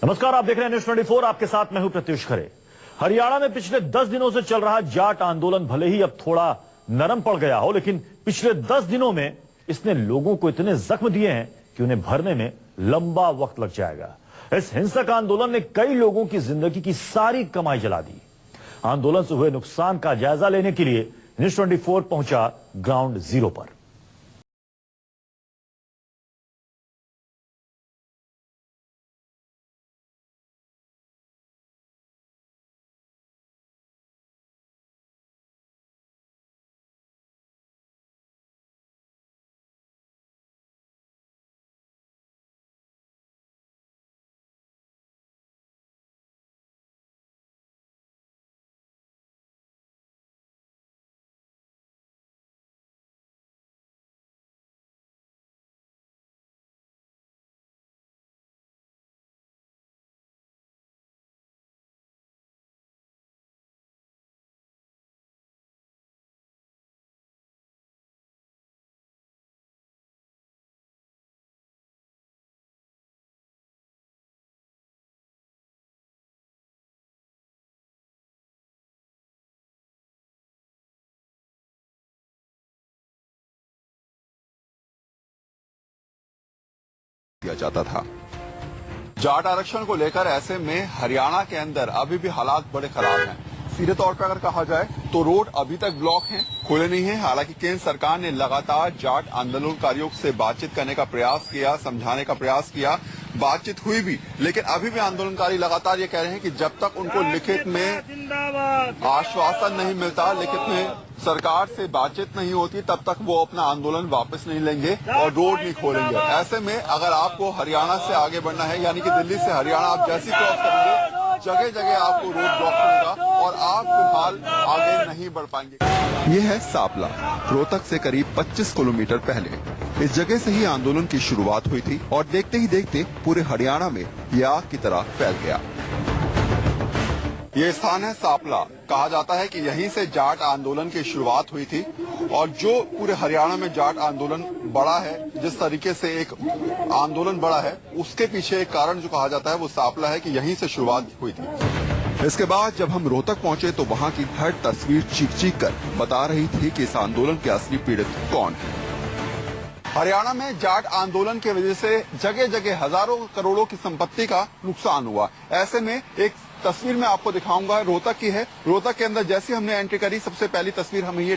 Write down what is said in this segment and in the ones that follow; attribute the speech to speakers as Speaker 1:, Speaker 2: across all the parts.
Speaker 1: नमस्कार, आप देख रहे हैं न्यूज 24। आपके साथ मैं हूं प्रत्युष खरे। हरियाणा में पिछले 10 दिनों से चल रहा जाट आंदोलन भले ही अब थोड़ा नरम पड़ गया हो, लेकिन पिछले 10 दिनों में इसने लोगों को इतने जख्म दिए हैं कि उन्हें भरने में लंबा वक्त लग जाएगा। इस हिंसक आंदोलन ने कई लोगों की जिंदगी की सारी कमाई जला दी। आंदोलन से हुए नुकसान का जायजा लेने के लिए न्यूज 24 पहुंचा ग्राउंड जीरो पर।
Speaker 2: दिया जाता था। जाट आरक्षण को लेकर ऐसे में हरियाणा के अंदर अभी भी हालात बड़े खराब हैं। सीधे तौर पर अगर कहा जाए तो रोड अभी तक ब्लॉक हैं, खुले नहीं हैं। हालांकि केंद्र सरकार ने लगातार जाट आंदोलनकारियों से बातचीत करने का प्रयास किया, समझाने का प्रयास किया, बातचीत हुई भी, लेकिन अभी भी आंदोलनकारी लगातार ये कह रहे हैं कि जब तक उनको लिखित में आश्वासन नहीं मिलता, लिखित में सरकार से बातचीत नहीं होती, तब तक वो अपना आंदोलन वापस नहीं लेंगे और रोड नहीं खोलेंगे। ऐसे में अगर आपको हरियाणा से आगे बढ़ना है, यानी कि दिल्ली से हरियाणा आप जैसे क्रॉस करेंगे, जगह जगह आपको रोड ब्लॉक मिलेगा और आप फिलहाल आगे नहीं बढ़ पाएंगे। ये है सापला, रोहतक से करीब 25 किलोमीटर पहले। इस जगह से ही आंदोलन की शुरुआत हुई थी और देखते ही देखते पूरे हरियाणा में ये आग की तरह फैल गया। ये स्थान है सापला। कहा जाता है कि यहीं से जाट आंदोलन की शुरुआत हुई थी और जो पूरे हरियाणा में जाट आंदोलन बड़ा है, जिस तरीके से एक आंदोलन बड़ा है, उसके पीछे एक कारण जो कहा जाता है वो सापला है कि यहीं से शुरुआत हुई थी। इसके बाद जब हम रोहतक पहुंचे तो वहां की हर तस्वीर चीख कर बता रही थी कि इस आंदोलन के असली पीड़ित कौन है। हरियाणा में जाट आंदोलन की वजह से जगह जगह हजारों करोड़ों की संपत्ति का नुकसान हुआ। ऐसे में एक तस्वीर मैं आपको दिखाऊंगा, रोहतक की है। रोहतक के अंदर जैसे हमने एंट्री करी, सबसे पहली तस्वीर हमें ये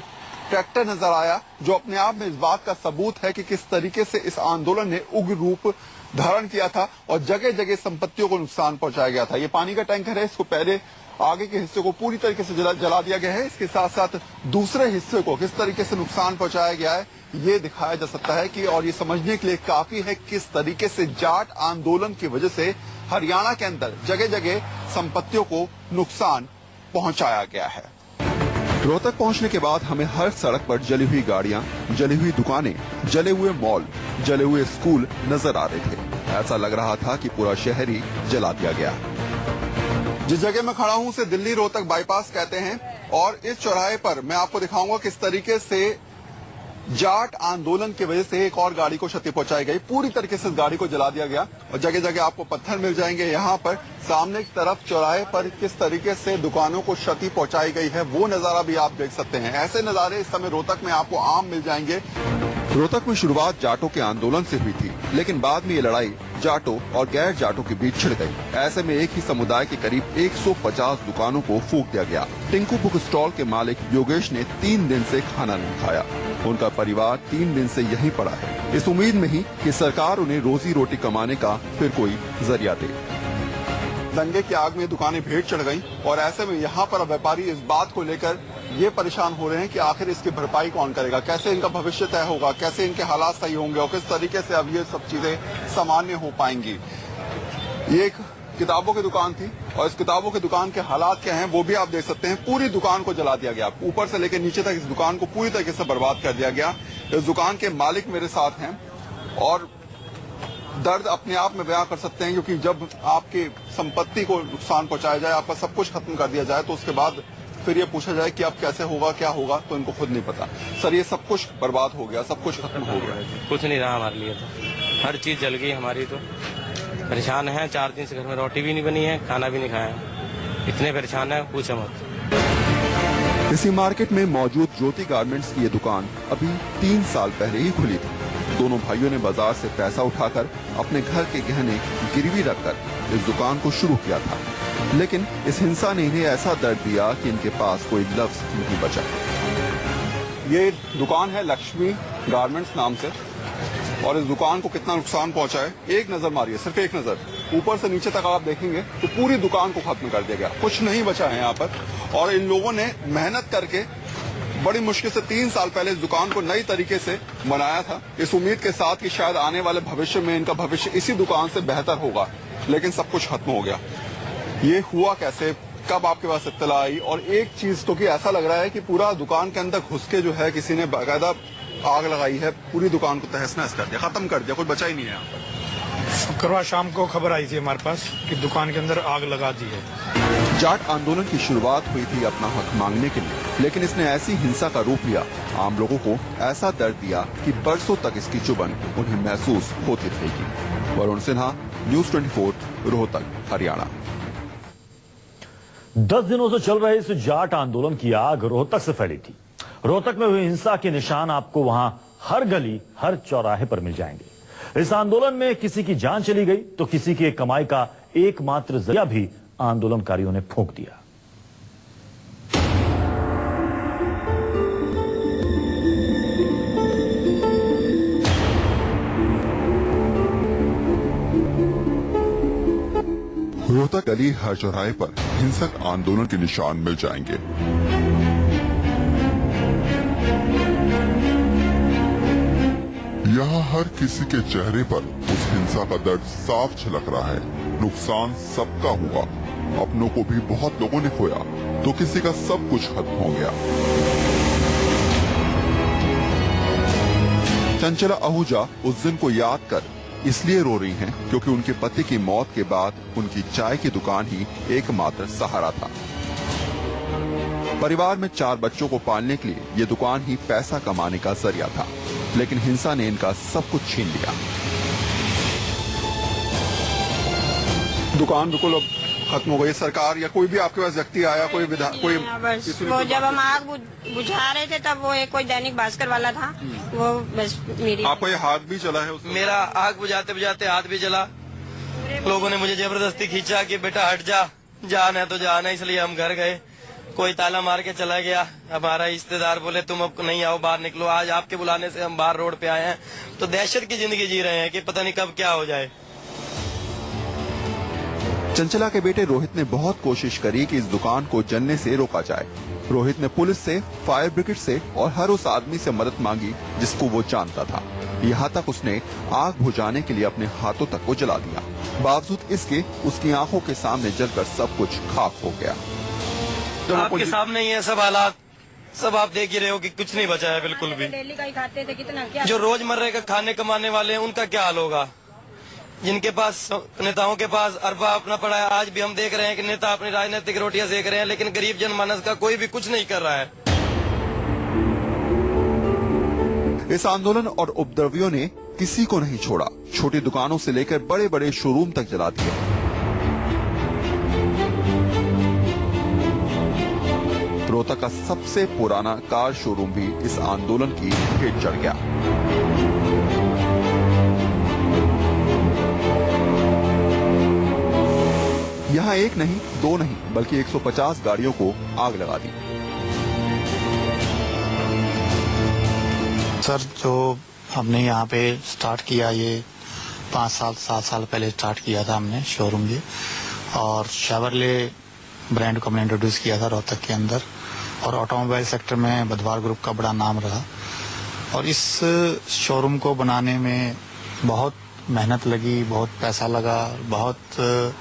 Speaker 2: ट्रैक्टर नजर आया, जो अपने आप में इस बात का सबूत है कि किस तरीके से इस आंदोलन ने उग्र रूप धारण किया था और जगह जगह संपत्तियों को नुकसान पहुंचाया गया था। ये पानी का टैंकर है, इसको पहले आगे के हिस्से को पूरी तरीके से जला दिया गया है। इसके साथ साथ दूसरे हिस्से को किस तरीके से नुकसान पहुंचाया गया है ये दिखाया जा सकता है कि, और ये समझने के लिए काफी है किस तरीके से जाट आंदोलन की वजह से हरियाणा के अंदर जगह जगह संपत्तियों को नुकसान पहुंचाया गया है। रोहतक पहुंचने के बाद हमें हर सड़क पर जली हुई गाड़ियां, जली हुई दुकानें, जले हुए मॉल, जले हुए स्कूल नजर आ रहे थे। ऐसा लग रहा था कि पूरा शहर ही जला दिया गया। जिस जगह मैं खड़ा हूं उसे दिल्ली रोहतक बाईपास कहते हैं और इस चौराहे पर मैं आपको दिखाऊंगा किस तरीके से जाट आंदोलन की वजह से एक और गाड़ी को क्षति पहुंचाई गई। पूरी तरीके से इस गाड़ी को जला दिया गया और जगह जगह आपको पत्थर मिल जाएंगे। यहाँ पर सामने की तरफ चौराहे पर किस तरीके से दुकानों को क्षति पहुंचाई गई है वो नजारा भी आप देख सकते हैं। ऐसे नजारे इस समय रोहतक में आपको आम मिल जाएंगे। रोहतक में शुरुआत जाटों के आंदोलन से हुई थी, लेकिन बाद में ये लड़ाई जाटों और गैर जाटों के बीच छिड़ गई। ऐसे में एक ही समुदाय के करीब 150 दुकानों को फूंक दिया गया। टिंकू बुक स्टॉल के मालिक योगेश ने 3 दिन से खाना नहीं खाया। उनका परिवार 3 दिन से यहीं पड़ा है, इस उम्मीद में ही कि सरकार उन्हें रोजी रोटी कमाने का फिर कोई जरिया दे। दंगे की आग में दुकानें भेंट चढ़ गईं और ऐसे में यहाँ पर व्यापारी इस बात को लेकर ये परेशान हो रहे हैं कि आखिर इसकी भरपाई कौन करेगा, कैसे इनका भविष्य तय होगा, कैसे इनके हालात सही होंगे और किस तरीके से अब ये सब चीजें सामान्य हो पाएंगी। ये एक किताबों की दुकान थी और इस किताबों की दुकान के हालात क्या हैं वो भी आप देख सकते हैं। पूरी दुकान को जला दिया गया, ऊपर से लेकर नीचे तक इस दुकान को पूरी तरीके से बर्बाद कर दिया गया। इस दुकान के मालिक मेरे साथ हैं और दर्द अपने आप में बयां कर सकते हैं, क्योंकि जब आपकी संपत्ति को नुकसान पहुंचाया जाए, आपका सब कुछ खत्म कर दिया जाए, तो उसके बाद फिर ये पूछा जाए कि अब कैसे होगा, क्या होगा, तो इनको खुद नहीं पता। सर, ये सब कुछ बर्बाद हो गया, सब कुछ खत्म हो गया।
Speaker 3: कुछ नहीं रहा हमारे लिए, तो हर चीज जल गई हमारी। तो परेशान हैं। 4 दिन से घर में रोटी भी नहीं बनी है, खाना भी नहीं खाया है। इतने परेशान है पूछो मत।
Speaker 2: इसी मार्केट में मौजूद ज्योति गारमेंट्स की ये दुकान अभी 3 साल पहले ही खुली थी। दोनों भाइयों ने बाजार से पैसा उठाकर अपने घर के गहने गिरवी रखकर इस दुकान को शुरू किया था, लेकिन इस हिंसा ने इन्हें ऐसा दर्द दिया कि इनके पास कोई लफ्ज नहीं बचा। ये दुकान है लक्ष्मी गारमेंट्स नाम से, और इस दुकान को कितना नुकसान पहुंचा है एक नजर मारिए, सिर्फ एक नजर ऊपर से नीचे तक आप देखेंगे तो पूरी दुकान को खत्म कर दिया गया, कुछ नहीं बचा है यहाँ पर। और इन लोगों ने मेहनत करके बड़ी मुश्किल से 3 साल पहले इस दुकान को नई तरीके से बनाया था, इस उम्मीद के साथ कि शायद आने वाले भविष्य में इनका भविष्य इसी दुकान से बेहतर होगा, लेकिन सब कुछ खत्म हो गया। ये हुआ कैसे, कब आपके पास इत्तला आई? और एक चीज तो कि ऐसा लग रहा है कि पूरा दुकान के अंदर घुस के जो है किसी ने बाकायदा आग लगाई है, पूरी दुकान को तहस नहस कर दिया, खत्म कर दिया, कुछ बचा ही नहीं है यहाँ पर।
Speaker 4: शुक्रवार शाम को खबर आई थी हमारे पास कि दुकान के अंदर आग लगा दी है।
Speaker 2: जाट आंदोलन की शुरुआत हुई थी अपना हक मांगने के लिए, लेकिन इसने ऐसी हिंसा का रूप लिया, आम लोगों को ऐसा दर्द दिया कि बरसों तक इसकी चुभन उन्हें महसूस होती रहेगी। वरुण सिन्हा, न्यूज़ 24, रोहतक, हरियाणा।
Speaker 1: 10 दिनों से चल रहे इस जाट आंदोलन की आग रोहतक से फैली थी। रोहतक में हुई हिंसा के निशान आपको वहां हर गली, हर चौराहे पर मिल जाएंगे। इस आंदोलन में किसी की जान चली गई तो किसी की कमाई का एकमात्र जरिया भी आंदोलनकारियों ने फूंक दिया।
Speaker 2: रोहतक गली हर चौराहे पर हिंसक आंदोलन के निशान मिल जाएंगे। यहाँ हर किसी के चेहरे पर उस हिंसा का दर्द साफ झलक रहा है। नुकसान सबका हुआ, अपनों को भी बहुत लोगों ने खोया, तो किसी का सब कुछ खत्म हो गया। चंचला आहूजा उस दिन को याद कर इसलिए रो रही हैं क्योंकि उनके पति की मौत के बाद उनकी चाय की दुकान ही एकमात्र सहारा था। परिवार में 4 बच्चों को पालने के लिए ये दुकान ही पैसा कमाने का जरिया था, लेकिन हिंसा ने इनका सब कुछ छीन लिया। दुकान बिल्कुल अब खत्म हो गई। सरकार या कोई भी आपके पास व्यक्ति आया, कोई
Speaker 5: बस वो जब हम आग बुझा रहे थे तब वो एक कोई दैनिक भास्कर वाला था, वो बस मेरी
Speaker 2: आपको ये हाथ भी चला है उसमें?
Speaker 3: मेरा आग बुझाते बुझाते हाथ भी जला। लोगों ने मुझे जबरदस्ती खींचा कि बेटा हट जा, जान है तो जान है, इसलिए हम घर गए। कोई ताला मार के चला गया। हमारा रिश्तेदार बोले तुम अब नहीं आओ, बाहर निकलो। आज आपके बुलाने से हम बाहर रोड पे आए हैं, तो दहशत की जिंदगी जी रहे हैं कि पता नहीं कब क्या हो जाए।
Speaker 2: चंचला के बेटे रोहित ने बहुत कोशिश करी कि इस दुकान को जलने से रोका जाए। रोहित ने पुलिस से, फायर ब्रिगेड से और हर उस आदमी से मदद मांगी जिसको वो जानता था। यहाँ तक उसने आग बुझाने के लिए अपने हाथों तक को जला दिया। बावजूद इसके उसकी आंखों के सामने जलकर सब कुछ खाक हो गया।
Speaker 3: आपके सामने ही है सब हालात, सब आप देख ही रहे हो कि कुछ नहीं बचा है बिल्कुल भी।
Speaker 5: डेली का ही खाते थे, कितना क्या
Speaker 3: जो रोजमर्रा का खाने कमाने वाले हैं उनका क्या हाल होगा? जिनके पास, नेताओं के पास अरबा अपना पड़ा है। आज भी हम देख रहे हैं कि नेता अपनी राजनीतिक रोटियां सेक रहे हैं, लेकिन गरीब जनमानस का कोई भी कुछ नहीं कर रहा है।
Speaker 2: इस आंदोलन और उपद्रवियों ने किसी को नहीं छोड़ा। छोटी दुकानों से लेकर बड़े बड़े शोरूम तक जला दिए। रोहतक का सबसे पुराना कार शोरूम भी इस आंदोलन की भेंट चढ़ गया। यहाँ एक नहीं, 2 नहीं, बल्कि 150 गाड़ियों को आग लगा दी।
Speaker 6: सर, जो हमने यहाँ पे स्टार्ट किया, ये 5-7 साल पहले स्टार्ट किया था हमने शोरूम ये, और शेवरले ब्रांड को हमने इंट्रोड्यूस किया था रोहतक के अंदर, और ऑटोमोबाइल सेक्टर में बधवार ग्रुप का बड़ा नाम रहा। और इस शोरूम को बनाने में बहुत मेहनत लगी, बहुत पैसा लगा, बहुत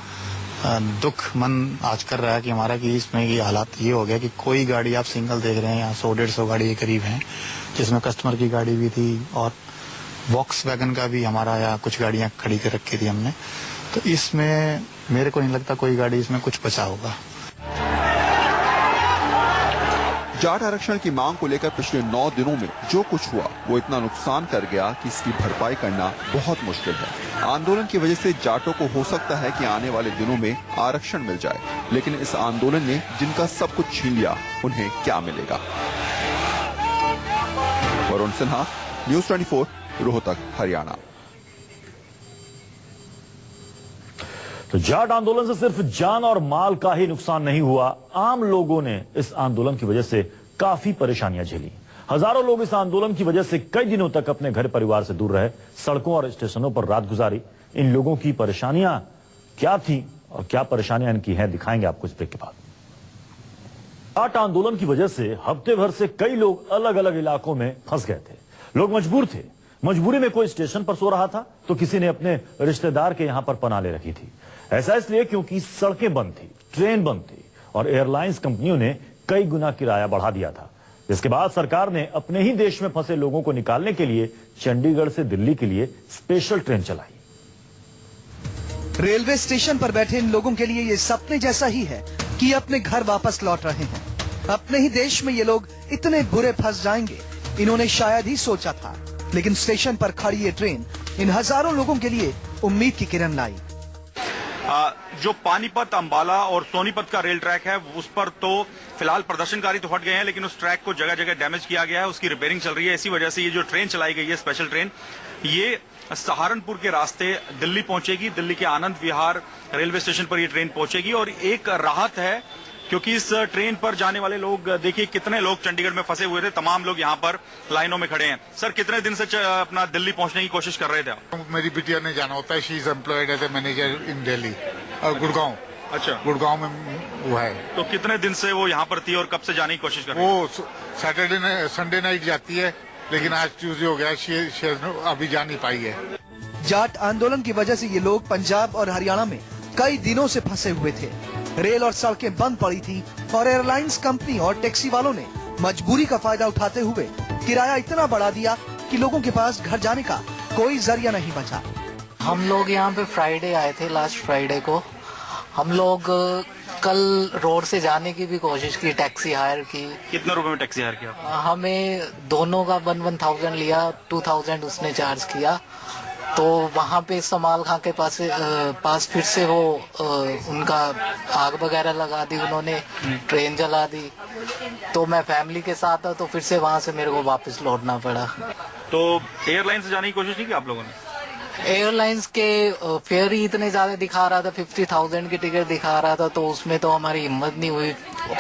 Speaker 6: दुख मन आज कर रहा है कि हमारा कि इसमें ये हालात ये हो गया कि कोई गाड़ी आप सिंगल देख रहे हैं, यहाँ 100-150 गाड़ी के करीब हैं, जिसमें कस्टमर की गाड़ी भी थी और वॉक्स वैगन का भी हमारा यहाँ कुछ गाड़ियाँ खड़ी कर रखी थी हमने। तो इसमें मेरे को नहीं लगता कोई गाड़ी इसमें कुछ बचा होगा।
Speaker 2: जाट आरक्षण की मांग को लेकर पिछले 9 दिनों में जो कुछ हुआ वो इतना नुकसान कर गया कि इसकी भरपाई करना बहुत मुश्किल है। आंदोलन की वजह से जाटों को हो सकता है कि आने वाले दिनों में आरक्षण मिल जाए, लेकिन इस आंदोलन ने जिनका सब कुछ छीन लिया उन्हें क्या मिलेगा। वरुण सिन्हा, न्यूज़ 24, रोहतक, हरियाणा।
Speaker 1: तो जाट आंदोलन से सिर्फ जान और माल का ही नुकसान नहीं हुआ, आम लोगों ने इस आंदोलन की वजह से काफी परेशानियां झेली। हजारों लोग इस आंदोलन की वजह से कई दिनों तक अपने घर परिवार से दूर रहे, सड़कों और स्टेशनों पर रात गुजारी। इन लोगों की परेशानियां क्या थी और क्या परेशानियां इनकी हैं, दिखाएंगे आपको इस ब्रेक के बाद। जाट आंदोलन की वजह से हफ्ते भर से कई लोग अलग अलग इलाकों में फंस गए थे। लोग मजबूर थे। मजबूरी में कोई स्टेशन पर सो रहा था तो किसी ने अपने रिश्तेदार के यहां पर पनाह ले रखी थी। ऐसा इसलिए क्योंकि सड़कें बंद थी, ट्रेन बंद थी और एयरलाइंस कंपनियों ने कई गुना किराया बढ़ा दिया था। जिसके बाद सरकार ने अपने ही देश में फंसे लोगों को निकालने के लिए चंडीगढ़ से दिल्ली के लिए स्पेशल ट्रेन चलाई।
Speaker 7: रेलवे स्टेशन पर बैठे इन लोगों के लिए ये सपने जैसा ही है कि अपने घर वापस लौट रहे हैं। अपने ही देश में ये लोग इतने बुरे फंस जाएंगे इन्होंने शायद ही सोचा था, लेकिन स्टेशन पर खड़ी ये ट्रेन इन हजारों लोगों के लिए उम्मीद की किरण लाई।
Speaker 8: जो पानीपत, अंबाला और सोनीपत का रेल ट्रैक है उस पर तो फिलहाल प्रदर्शनकारी तो हट गए हैं, लेकिन उस ट्रैक को जगह जगह डैमेज किया गया है, उसकी रिपेयरिंग चल रही है। इसी वजह से ये जो ट्रेन चलाई गई है, स्पेशल ट्रेन, ये सहारनपुर के रास्ते दिल्ली पहुंचेगी। दिल्ली के आनंद विहार रेलवे स्टेशन पर ये ट्रेन पहुंचेगी और एक राहत है क्योंकि इस ट्रेन पर जाने वाले लोग, देखिए कितने लोग चंडीगढ़ में फंसे हुए थे, तमाम लोग यहाँ पर लाइनों में खड़े हैं। सर, कितने दिन से अपना दिल्ली पहुंचने की कोशिश कर रहे थे आप?
Speaker 9: मेरी बिटिया ने जाना होता है, she is employed as a manager in Delhi और गुड़गांव।
Speaker 8: अच्छा,
Speaker 9: गुड़गांव में वो है।
Speaker 8: तो कितने दिन से वो यहाँ पर थी और कब से जाने की कोशिश कर रही है?
Speaker 9: वो सैटरडे संडे नाइट जाती है, लेकिन आज ट्यूसडे हो गया, शी अभी जा नहीं पाई है।
Speaker 7: जाट आंदोलन की वजह से ये लोग पंजाब और हरियाणा में कई दिनों से फंसे हुए थे। रेल और सड़कें बंद पड़ी थी और एयरलाइंस कंपनी और टैक्सी वालों ने मजबूरी का फायदा उठाते हुए किराया इतना बढ़ा दिया कि लोगों के पास घर जाने का कोई जरिया नहीं बचा।
Speaker 10: हम लोग यहाँ पे फ्राइडे आए थे, लास्ट फ्राइडे को। हम लोग कल रोड से जाने की भी कोशिश की, टैक्सी हायर की।
Speaker 8: कितने रुपए में टैक्सी हायर किया?
Speaker 10: हमें दोनों का 1,000 लिया, 2,000 उसने चार्ज किया। तो वहाँ पे समाल खां के पास फिर से वो उनका आग वगैरह लगा दी उन्होंने, ट्रेन जला दी। तो मैं फैमिली के साथ था, तो फिर से वहाँ से मेरे को वापस लौटना पड़ा।
Speaker 8: तो एयरलाइन से जाने की कोशिश नहीं की आप लोगों ने?
Speaker 10: एयरलाइंस के फेयर ही इतने ज्यादा दिखा रहा था, 50,000 की टिकट दिखा रहा था, तो उसमें तो हमारी हिम्मत नहीं हुई।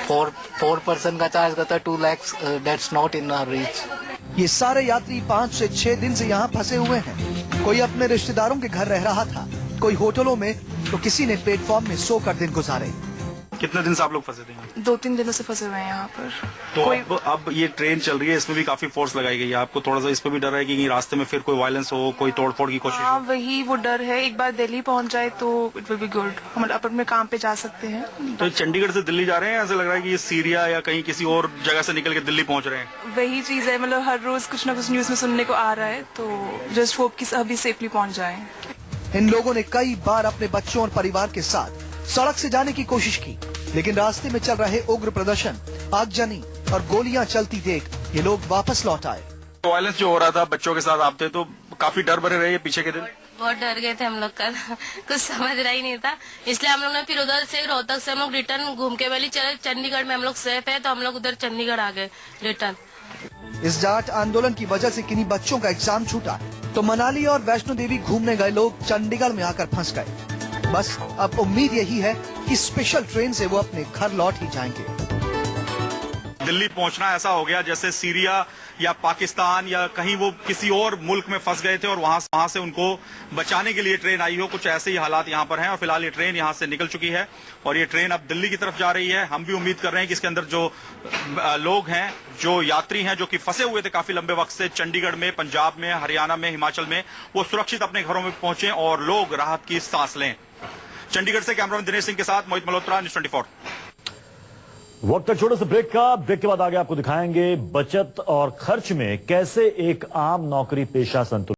Speaker 10: 4 पर्सन का चार्ज करता है 2 lakhs, that's not in our reach.
Speaker 7: ये सारे यात्री 5 से 6 दिन से यहाँ फंसे हुए हैं। कोई अपने रिश्तेदारों के घर रह रहा था, कोई होटलों में, तो किसी ने प्लेटफॉर्म में सोकर दिन गुजारे।
Speaker 8: कितने दिन से आप लोग फंसे थे?
Speaker 11: 2-3 दिनों से फंसे हुए हैं यहाँ पर।
Speaker 8: तो अब ये ट्रेन चल रही है, इसमें भी काफी फोर्स लगाई गई है। आपको थोड़ा सा इस पर भी डर है कि रास्ते में फिर कोई वायलेंस हो, कोई तोड़फोड़ की कोशिश?
Speaker 11: हाँ, वही वो डर है। एक बार दिल्ली पहुँच जाए तो इट विल बी गुड, हम अपने काम पे जा सकते हैं।
Speaker 8: तो चंडीगढ़ से दिल्ली जा रहे हैं, ऐसा लग रहा है कि ये सीरिया या कहीं किसी और जगह से निकल के दिल्ली पहुंच रहे हैं।
Speaker 11: वही चीज है, मतलब हर रोज कुछ ना कुछ न्यूज में सुनने को आ रहा है, तो जस्ट होप कि सभी सेफली पहुँच जाए।
Speaker 7: इन लोगों ने कई बार अपने बच्चों और परिवार के साथ सड़क से जाने की कोशिश की, लेकिन रास्ते में चल रहे उग्र प्रदर्शन, आगजनी और गोलियां चलती देख ये लोग वापस लौट आए।
Speaker 8: वायलेंस जो हो रहा था, बच्चों के साथ आप थे, तो काफी डर भरे रहे पीछे के दिन?
Speaker 5: बहुत डर गए थे हम लोग, कल कुछ समझ रहा ही नहीं था, इसलिए हम लोग ने फिर उधर से रोहतक से हम लोग रिटर्न घूम के वाली चले। चंडीगढ़ में हम लोग सेफ है, तो हम लोग उधर चंडीगढ़ आ गए रिटर्न।
Speaker 7: इस जाट आंदोलन की वजह से किन्हीं बच्चों का एग्जाम छूटा, तो मनाली और वैष्णो देवी घूमने गए लोग चंडीगढ़ में आकर फंस गए। बस अब उम्मीद यही है कि स्पेशल ट्रेन से वो अपने घर लौट ही जाएंगे।
Speaker 8: दिल्ली पहुंचना ऐसा हो गया जैसे सीरिया या पाकिस्तान या कहीं वो किसी और मुल्क में फंस गए थे और वहां से उनको बचाने के लिए ट्रेन आई हो। कुछ ऐसे ही हालात यहाँ पर हैं और फिलहाल ये ट्रेन यहाँ से निकल चुकी है और ये ट्रेन अब दिल्ली की तरफ जा रही है। हम भी उम्मीद कर रहे हैं कि इसके अंदर जो लोग हैं, जो यात्री हैं, जो कि फंसे हुए थे काफी लंबे वक्त से चंडीगढ़ में, पंजाब में, हरियाणा में, हिमाचल में, वो सुरक्षित अपने घरों में पहुंचे और लोग राहत की सांस लें। चंडीगढ़ से कैमरामैन दिनेश सिंह के साथ मोहित मल्होत्रा, न्यूज़ 24।
Speaker 1: वक्त है छोटे से ब्रेक का। ब्रेक के बाद आगे आपको दिखाएंगे बचत और खर्च में कैसे एक आम नौकरी पेशा संतुलन